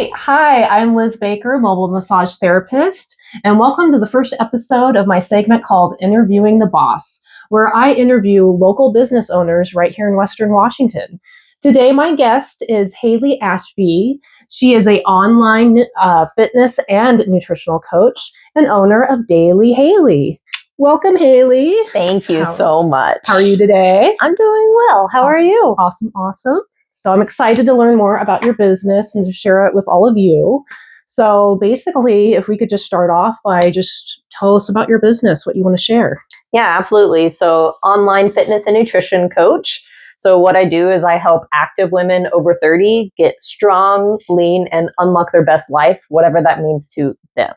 Great. Hi, I'm Liz Baker, mobile massage therapist, and welcome to the first episode of my segment called Interviewing the Boss, where I interview local business owners right here in Western Washington. Today, my guest is Hayley Ashby. She is an online fitness and nutritional coach and owner of Daily Hayley. Welcome, Hayley. Thank you so much. How are you today? I'm doing well. How are you? Awesome. So I'm excited to learn more about your business and to share it with all of you. So basically, if we could just start off by just tell us about your business, what you want to share. Yeah, absolutely. So online fitness and nutrition coach. So what I do is I help active women over 30 get strong, lean, and unlock their best life, whatever that means to them.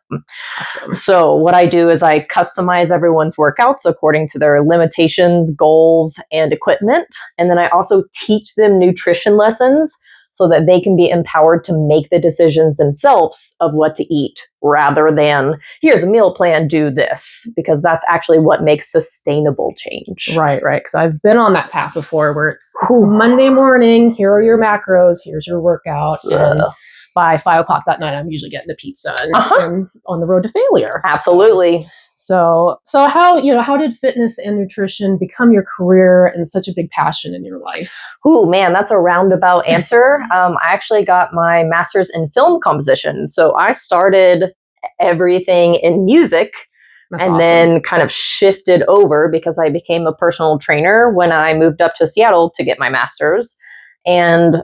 Awesome. So what I do is I customize everyone's workouts according to their limitations, goals, and equipment. And then I also teach them nutrition lessons so that they can be empowered to make the decisions themselves of what to eat rather than, here's a meal plan, do this, because that's actually what makes sustainable change. Right. Because I've been on that path before where it's Monday morning, here are your macros, here's your workout. Yeah. And by 5 o'clock that night, I'm usually getting a pizza and on the road to failure. Absolutely. So how did fitness and nutrition become your career and such a big passion in your life? Ooh, man, that's a roundabout answer. I actually got my master's in film composition. So I started everything in music then kind of shifted over because I became a personal trainer when I moved up to Seattle to get my master's. And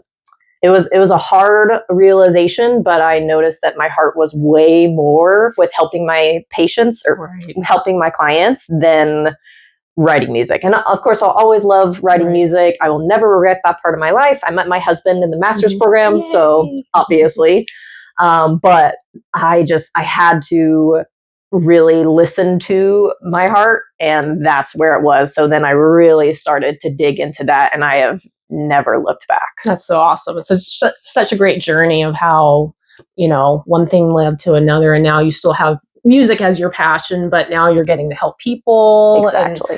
it was a hard realization, but I noticed that my heart was way more with helping my patients or helping my clients than writing music. And of course, I'll always love writing music. I will never regret that part of my life. I met my husband in the master's program, Yay. so obviously. But I had to really listen to my heart, and that's where it was. So then I really started to dig into that, and I have never looked back. That's so awesome. It's such a great journey of how, one thing led to another, and now you still have music as your passion, but now you're getting to help people. Exactly.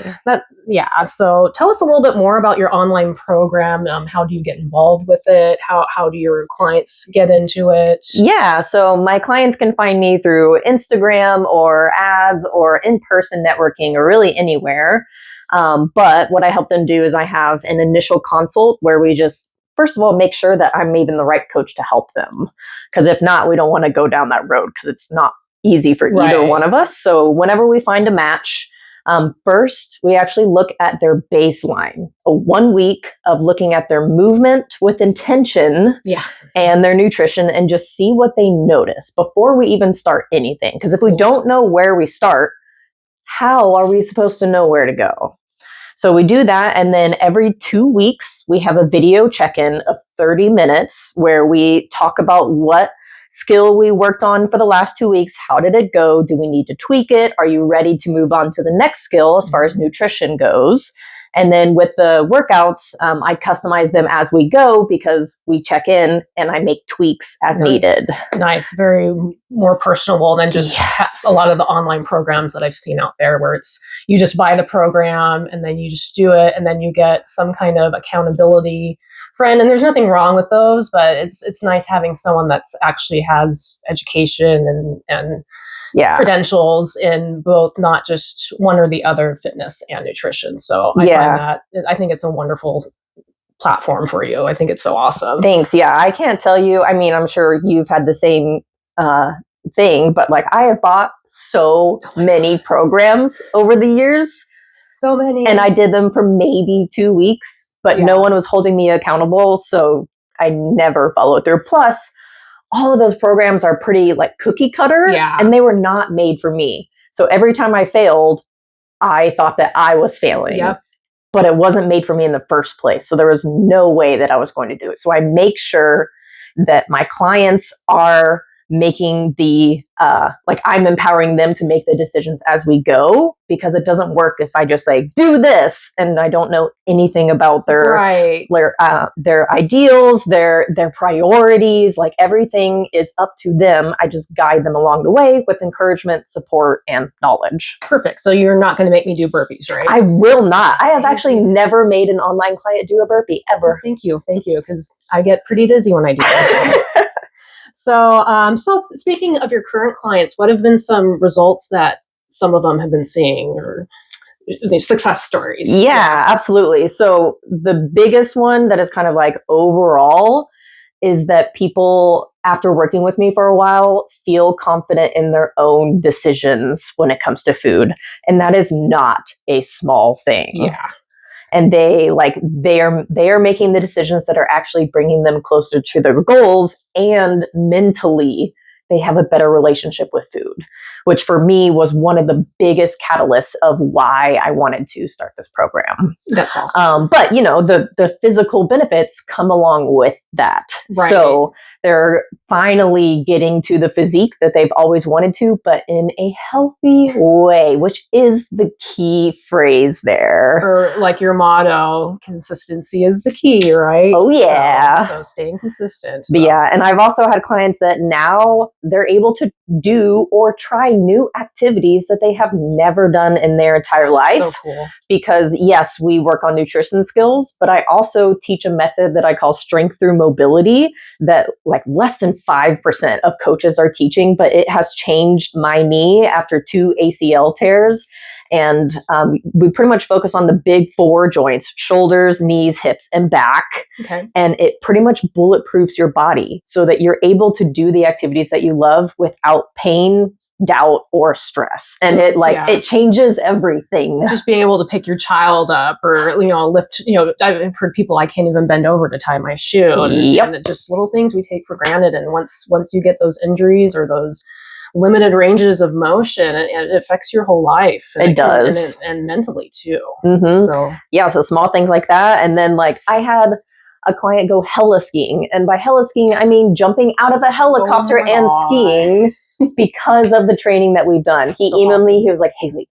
So tell us a little bit more about your online program. How do you get involved with it? How do your clients get into it? Yeah, so my clients can find me through Instagram or ads or in-person networking or really anywhere. But what I help them do is I have an initial consult where we just, first of all, make sure that I'm even the right coach to help them. Because if not, we don't want to go down that road because it's not easy for either one of us. So whenever we find a match, first, we actually look at their baseline, a 1 week of looking at their movement with intention and their nutrition and just see what they notice before we even start anything. Because if we don't know where we start, how are we supposed to know where to go? So we do that. And then every 2 weeks, we have a video check-in of 30 minutes where we talk about what skill we worked on for the last 2 weeks. How did it go? Do we need to tweak it? Are you ready to move on to the next skill as far as nutrition goes? And then with the workouts, I customize them as we go because we check in and I make tweaks as needed. Nice. Very more personable than just a lot of the online programs that I've seen out there where it's you just buy the program and then you just do it and then you get some kind of accountability friend. And there's nothing wrong with those, but it's nice having someone that's actually has education and credentials in both, not just one or the other, fitness and nutrition. So I think it's a wonderful platform for you. I think it's so awesome. Thanks. Yeah, I can't tell you. I mean, I'm sure you've had the same thing, but like I have bought so many programs over the years. So many. And I did them for maybe 2 weeks, but no one was holding me accountable. So I never followed through. Plus, all of those programs are pretty like cookie cutter and they were not made for me. So every time I failed, I thought that I was failing, but it wasn't made for me in the first place. So there was no way that I was going to do it. So I make sure that my clients are making the, I'm empowering them to make the decisions as we go, because it doesn't work if I just say, do this, and I don't know anything about their ideals, their priorities, like everything is up to them. I just guide them along the way with encouragement, support, and knowledge. Perfect. So you're not going to make me do burpees, right? I will not. I have actually never made an online client do a burpee, ever. Thank you. Because I get pretty dizzy when I do that. So speaking of your current clients, what have been some results that some of them have been seeing, or success stories? Yeah, absolutely. So the biggest one that is kind of like overall is that people, after working with me for a while, feel confident in their own decisions when it comes to food. And that is not a small thing. Yeah. And they are making the decisions that are actually bringing them closer to their goals, and mentally they have a better relationship with food, which for me was one of the biggest catalysts of why I wanted to start this program. That's awesome. But the physical benefits come along with that. Right. So they're finally getting to the physique that they've always wanted to, but in a healthy way, which is the key phrase there. Or like your motto, consistency is the key, right? Oh yeah. So staying consistent. But yeah, and I've also had clients that now they're able to do or try new activities that they have never done in their entire life. So cool. Because yes, we work on nutrition skills, but I also teach a method that I call strength through mobility that like less than 5% of coaches are teaching, but it has changed my knee after 2 ACL tears. And we pretty much focus on the big 4 joints: shoulders, knees, hips, and back. Okay. And it pretty much bulletproofs your body so that you're able to do the activities that you love without pain, doubt, or stress. And it changes everything. Just being able to pick your child up, or lift, I've heard people, I can't even bend over to tie my shoe. Yep. And just little things we take for granted. And once you get those injuries or those limited ranges of motion, it affects your whole life. And it does. And mentally too. Mm-hmm. So yeah, so small things like that. And then I had a client go heli skiing. And by heli skiing, I mean jumping out of a helicopter and skiing because of the training that we've done. He emailed me, he was like, "Hayley,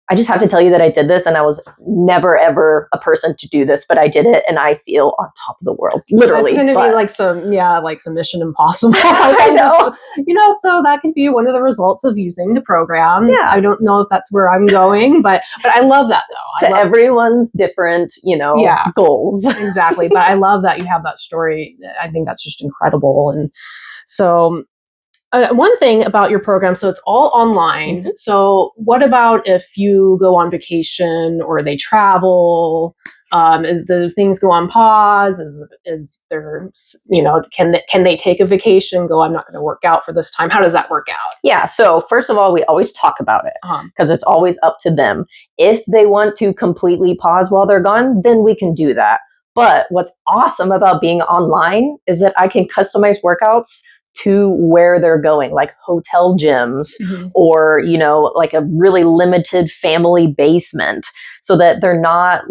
I just have to tell you that I did this, and I was never ever a person to do this, but I did it, and I feel on top of the world." Literally, it's going to be like some Mission Impossible. I know. So that can be one of the results of using the program. Yeah, I don't know if that's where I'm going, but I love that though. Everyone's different, goals. Exactly, but I love that you have that story. I think that's just incredible, and so. One thing about your program, so it's all online. Mm-hmm. So what about if you go on vacation or they travel? Is the things go on pause? Is there, can they take a vacation, go, I'm not going to work out for this time? How does that work out? Yeah. So first of all, we always talk about it because it's always up to them. If they want to completely pause while they're gone, then we can do that. But what's awesome about being online is that I can customize workouts to where they're going, like hotel gyms, mm-hmm. or, like a really limited family basement, so that they're not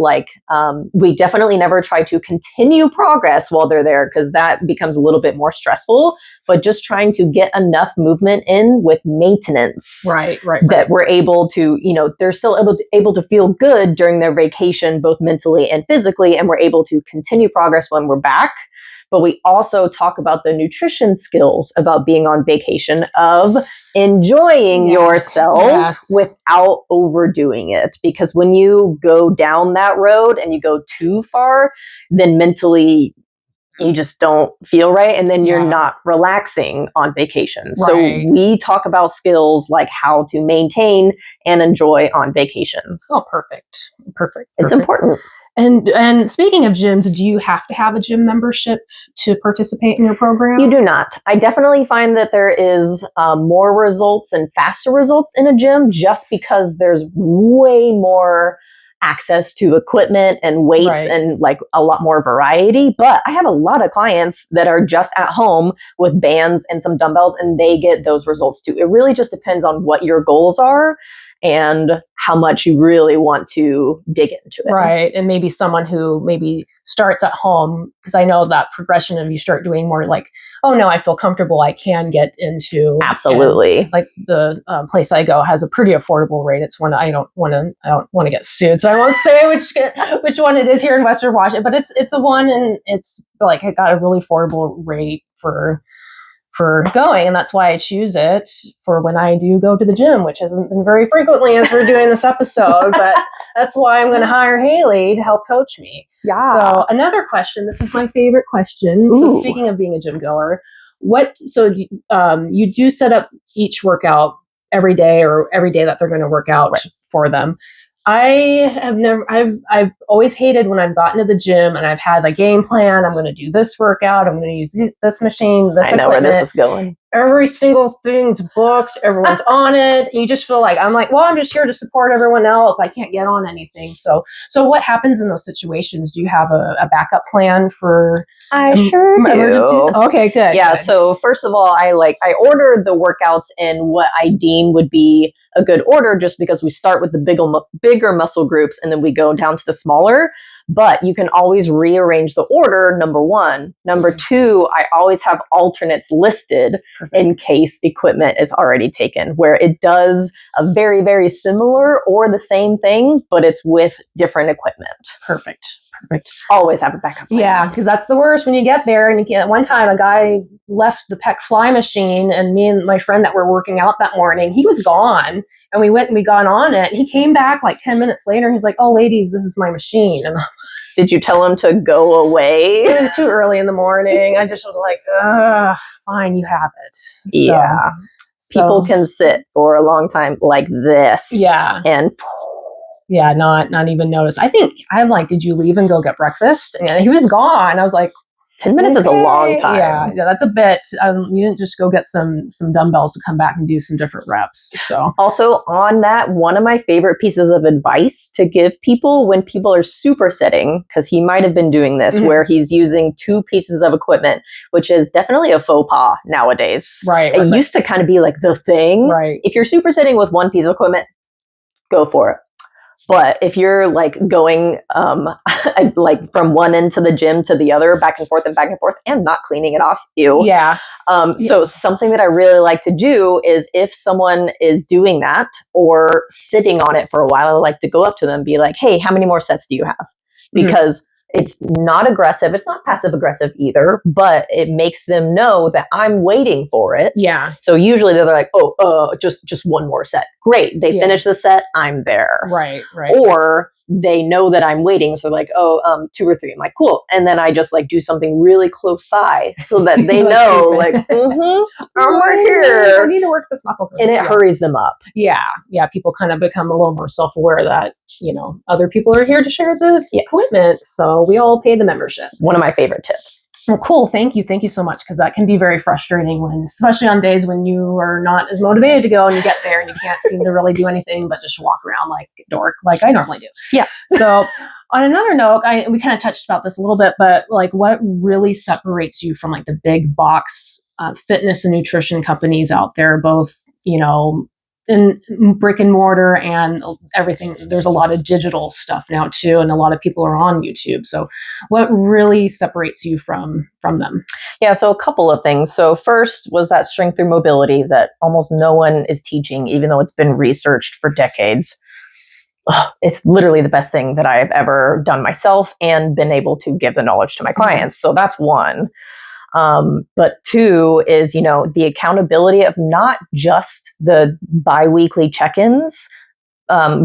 we definitely never try to continue progress while they're there, because that becomes a little bit more stressful, but just trying to get enough movement in with maintenance. Right. That we're able to, they're still able to feel good during their vacation, both mentally and physically, and we're able to continue progress when we're back. But we also talk about the nutrition skills about being on vacation, of enjoying yourself without overdoing it. Because when you go down that road and you go too far, then mentally you just don't feel right. And then you're not relaxing on vacation. Right. So we talk about skills like how to maintain and enjoy on vacations. Oh, perfect. It's important. And speaking of gyms, do you have to have a gym membership to participate in your program? You do not. I definitely find that there is more results and faster results in a gym, just because there's way more access to equipment and weights and a lot more variety. But I have a lot of clients that are just at home with bands and some dumbbells, and they get those results too. It really just depends on what your goals are and how much you really want to dig into it. Right. And maybe someone who maybe starts at home, because I know that progression of you start doing more oh no, I feel comfortable, I can get into. Absolutely. Like the place I go has a pretty affordable rate. It's one I don't want to get sued, so I won't say which one it is here in Western Washington, but it's a one, and it's it got a really affordable rate for going, and that's why I choose it for when I do go to the gym, which hasn't been very frequently as we're doing this episode, but that's why I'm going to hire Hayley to help coach me. Yeah. So another question, this is my favorite question. Ooh. So speaking of being a gym goer, So you do set up each workout every day or every day that they're going to work out for them. I've always hated when I've gotten to the gym and I've had a game plan. I'm going to do this workout. I'm going to use this machine, this equipment. I know where this is going. Every single thing's booked. Everyone's on it. And you just feel like, well, I'm just here to support everyone else. I can't get on anything. So what happens in those situations? Do you have a backup plan for emergencies? Okay, good. Yeah. Good. So first of all, I ordered the workouts in what I deem would be a good order, just because we start with the bigger muscle groups and then we go down to the smaller. But you can always rearrange the order, number one. Number two, I always have alternates listed in case equipment is already taken, where it does a very, very similar or the same thing, but it's with different equipment. Perfect. Always have a backup plan. Yeah, because that's the worst when you get there. And one time a guy left the pec fly machine, and me and my friend that were working out that morning, he was gone. And we went and we got on it. He came back like 10 minutes later. He's like, "Oh, ladies, this is my machine." And did you tell him to go away? It was too early in the morning. I just was like, fine, you have it. Yeah. People can sit for a long time like this. Yeah. And yeah, not even notice. I think I'm like, did you leave and go get breakfast? And he was gone. I was like, 10 minutes is a long time. Yeah, that's a bit. You didn't just go get some dumbbells to come back and do some different reps. So also on that, one of my favorite pieces of advice to give people when people are supersetting, because he might have been doing this, where he's using two pieces of equipment, which is definitely a faux pas nowadays. Right. It used to kind of be like the thing. Right. If you're supersetting with one piece of equipment, go for it. But if you're like going like from one end to the gym to the other, back and forth and not cleaning it off, ew. Yeah. So something that I really like to do is if someone is doing that or sitting on it for a while, I like to go up to them and be like, "Hey, how many more sets do you have?" Because it's not aggressive. It's not passive aggressive either, but it makes them know that I'm waiting for it. Yeah. So usually they're like, just one more set. Great. They finish the set. I'm there. Right. Or they know that I'm waiting. So like, 2 or 3. I'm like, cool. And then I just like do something really close by so that they know like, I'm right here. I need to work this muscle. And it hurries them up. Yeah. People kind of become a little more self-aware that, other people are here to share the equipment. So we all pay the membership. One of my favorite tips. Well, cool. Thank you so much. Because that can be very frustrating especially on days when you are not as motivated to go and you get there and you can't seem to really do anything but just walk around like a dork like I normally do. Yeah. So on another note, we kind of touched about this a little bit, but like what really separates you from like the big box fitness and nutrition companies out there, both, in brick and mortar and everything. There's a lot of digital stuff now too, and a lot of people are on YouTube. So what really separates you from them? Yeah, so a couple of things. So first was that strength through mobility that almost no one is teaching, even though it's been researched for decades. It's literally the best thing that I've ever done myself and been able to give the knowledge to my clients. So that's one. But two is, the accountability of not just the bi-weekly check-ins,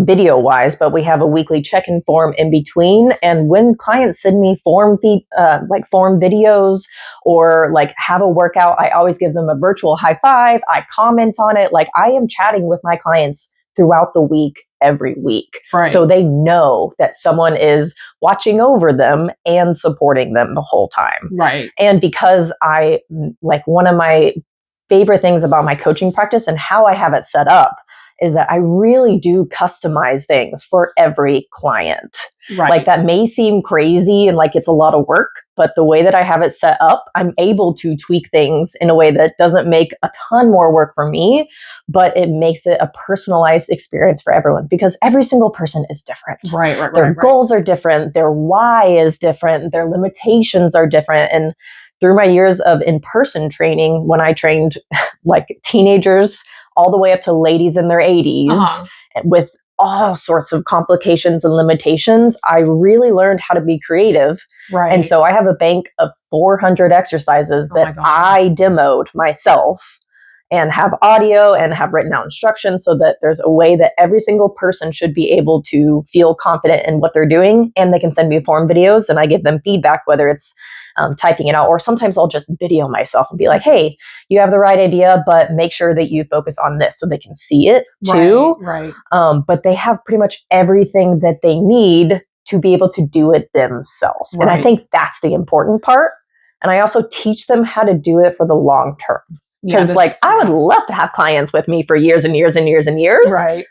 video wise, but we have a weekly check-in form in between. And when clients send me form videos or like have a workout, I always give them a virtual high five. I comment on it. Like I am chatting with my clients throughout the week, every week. Right. So they know that someone is watching over them and supporting them the whole time. Right. And because one of my favorite things about my coaching practice and how I have it set up is that I really do customize things for every client. Right. Like that may seem crazy and like it's a lot of work, but the way that I have it set up, I'm able to tweak things in a way that doesn't make a ton more work for me, but it makes it a personalized experience for everyone because every single person is different. Right. Their goals are different. Their why is different. Their limitations are different. And through my years of in-person training, when I trained like teenagers all the way up to ladies in their 80s with all sorts of complications and limitations, I really learned how to be creative. Right. And so I have a bank of 400 exercises that I demoed myself and have audio and have written out instructions so that there's a way that every single person should be able to feel confident in what they're doing. And they can send me form videos and I give them feedback, whether it's typing it out. Or sometimes I'll just video myself and be like, hey, you have the right idea, but make sure that you focus on this so they can see it too. Right. But they have pretty much everything that they need to be able to do it themselves. And I think that's the important part. And I also teach them how to do it for the long term. Because I would love to have clients with me for years and years and years and years. Right.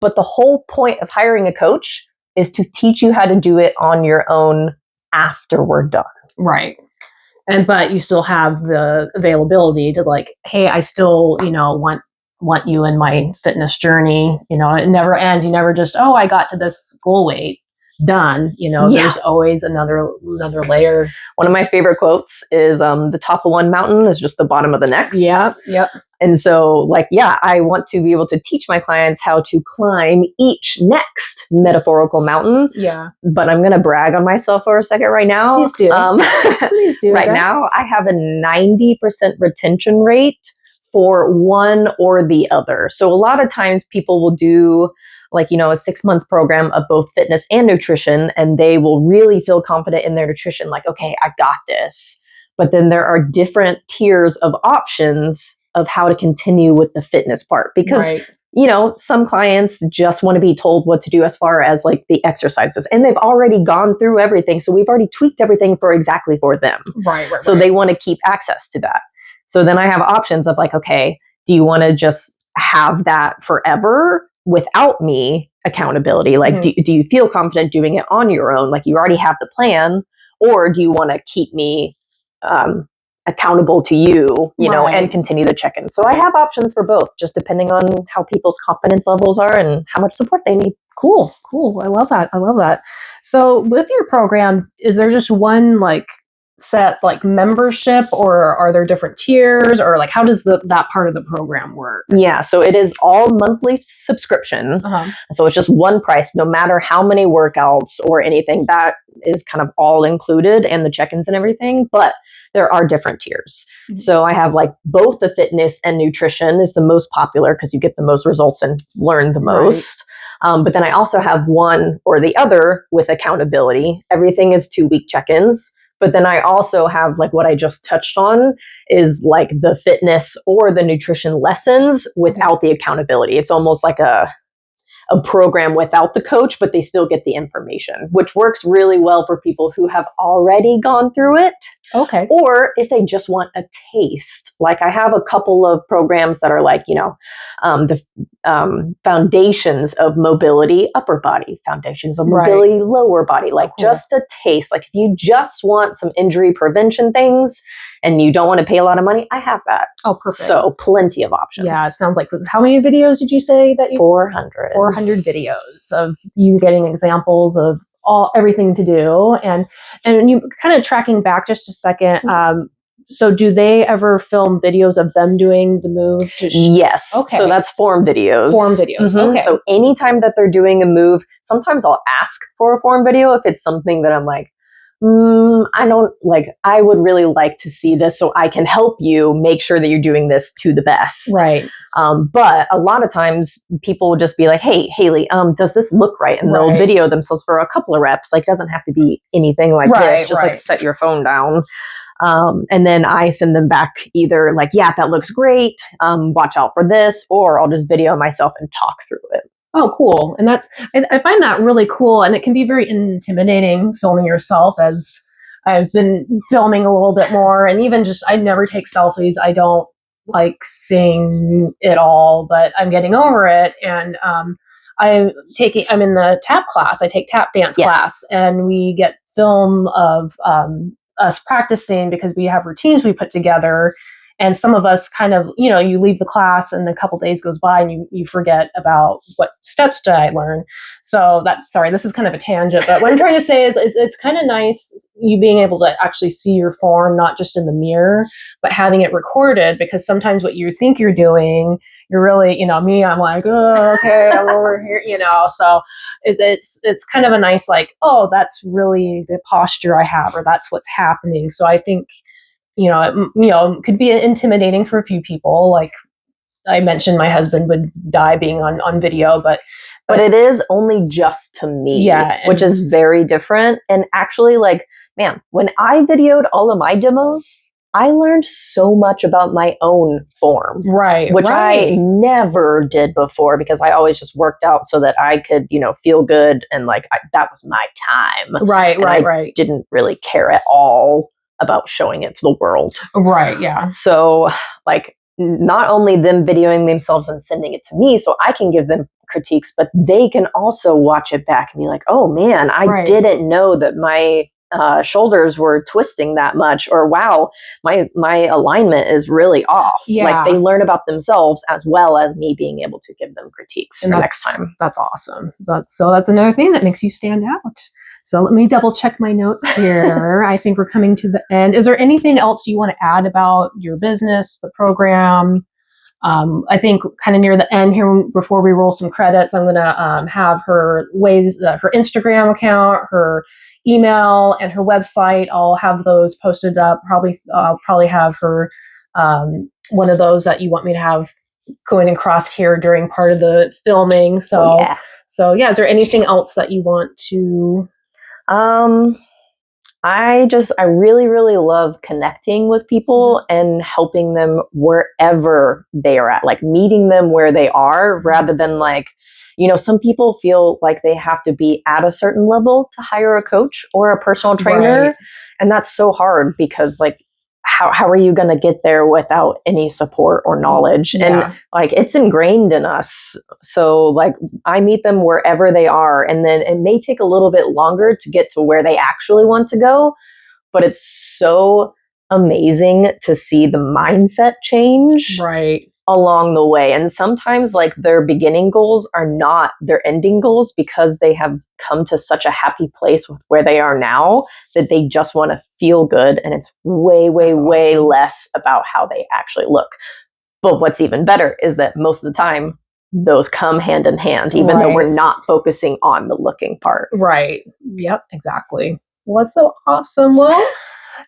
But the whole point of hiring a coach is to teach you how to do it on your own after we're done. Right. But you still have the availability to like, hey, I still, want you in my fitness journey. It never ends. You never just, I got to this goal weight. Done. There's always another layer. One of my favorite quotes is the top of one mountain is just the bottom of the next. Yep. And so I want to be able to teach my clients how to climb each next metaphorical mountain. Yeah. But I'm going to brag on myself for a second right now. Please do. Please do. Right now, I have a 90% retention rate for one or the other. So a lot of times people will do a 6-month program of both fitness and nutrition, and they will really feel confident in their nutrition. Like, okay, I got this. But then there are different tiers of options of how to continue with the fitness part. Because, some clients just want to be told what to do as far as the exercises. And they've already gone through everything. So we've already tweaked everything for them. Right. So they want to keep access to that. So then I have options of okay, do you want to just have that forever without me accountability? Do you feel confident doing it on your own? You already have the plan, or do you want to keep me accountable to you, and continue to check in? So I have options for both, just depending on how people's confidence levels are and how much support they need. Cool. I love that. So with your program, is there just one set membership, or are there different tiers, or how does that part of the program work? Yeah, so it is all monthly subscription. So it's just one price, no matter how many workouts or anything. That is kind of all included, and the check-ins and everything. But there are different tiers. So I have both the fitness and nutrition is the most popular because you get the most results and learn the most. But then I also have one or the other with accountability. Everything is 2-week check-ins. But then I also have what I just touched on is the fitness or the nutrition lessons without the accountability. It's almost like a program without the coach, but they still get the information, which works really well for people who have already gone through it. Okay. Or if they just want a taste. I have a couple of programs that are the foundations of mobility, upper body, foundations of mobility, lower body, just a taste. If you just want some injury prevention things and you don't want to pay a lot of money, I have that. Oh, perfect. So plenty of options. Yeah, it sounds like, how many videos did you say that you? 400. 400 videos of you getting examples of everything to do, and you kind of tracking back just a second. So do they ever film videos of them doing the move? Yes. Okay. So that's form videos. Okay. So anytime that they're doing a move, sometimes I'll ask for a form video if it's something that I'm I would really like to see this so I can help you make sure that you're doing this to the best. Right. But a lot of times people will just be like, hey, Hayley, does this look right? And they'll video themselves for a couple of reps. Doesn't have to be anything like this. Just set your phone down. And then I send them back either yeah, that looks great. Watch out for this, or I'll just video myself and talk through it. Oh, cool. And I find that really cool. And it can be very intimidating filming yourself, as I've been filming a little bit more. And even I never take selfies. I don't like seeing it all, but I'm getting over it. And I'm in the tap class. I take tap dance class, and we get film of us practicing because we have routines we put together. And some of us kind of, you leave the class and a couple days goes by and you forget about what steps did I learn. So this is kind of a tangent, but what I'm trying to say is it's kind of nice you being able to actually see your form, not just in the mirror, but having it recorded, because sometimes what you think you're doing, you're really, me, I'm like, oh, okay, I'm over here, so it's kind of a nice, oh, that's really the posture I have, or that's what's happening. So I think, it could be intimidating for a few people. Like I mentioned, my husband would die being on video, but But it is only just to me, Yeah, which is very different. And actually, like, man, when I videoed all of my demos, I learned so much about my own form, right, which right. I never did before because I always just worked out so that I could, you know, feel good and like that was my time. Right, And right, I right. didn't really care at all about showing it to the world. Right, yeah. So, like, not only them videoing themselves and sending it to me so I can give them critiques, but they can also watch it back and be like, oh man, I Right. didn't know that my shoulders were twisting that much, or wow, my alignment is really off. Yeah. Like they learn about themselves as well as me being able to give them critiques for next time. That's awesome. So that's another thing that makes you stand out. So let me double check my notes here. I think we're coming to the end. Is there anything else you want to add about your business, the program? I think kind of near the end here, before we roll some credits, I'm going to have her her Instagram account, her email, and her website. I'll have those posted up. Probably have her one of those that you want me to have going across here during part of the filming. So, yeah. Is there anything else that you want to? I really, really love connecting with people and helping them wherever they are at, like meeting them where they are rather than like, you know, some people feel like they have to be at a certain level to hire a coach or a personal trainer. Right. And that's so hard because like, how are you going to get there without any support or knowledge? Yeah. And like, it's ingrained in us. So like, I meet them wherever they are. And then it may take a little bit longer to get to where they actually want to go. But it's so amazing to see the mindset change Right. along the way. And sometimes like their beginning goals are not their ending goals because they have come to such a happy place with where they are now that they just want to feel good. And it's way, way, way less about how they actually look. But what's even better is that most of the time those come hand in hand, even though we're not focusing on the looking part. Right. Yep, exactly. Well, that's so awesome. Well,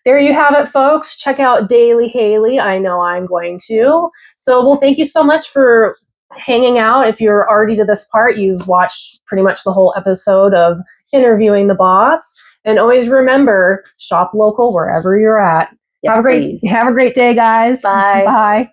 there you have it, folks. Check out Daily Hayley. I know I'm going to. So, well, thank you so much for hanging out. If you're already to this part, you've watched pretty much the whole episode of Interviewing the Boss. And always remember, shop local wherever you're at. Yes, have a great day, guys. Bye. Bye.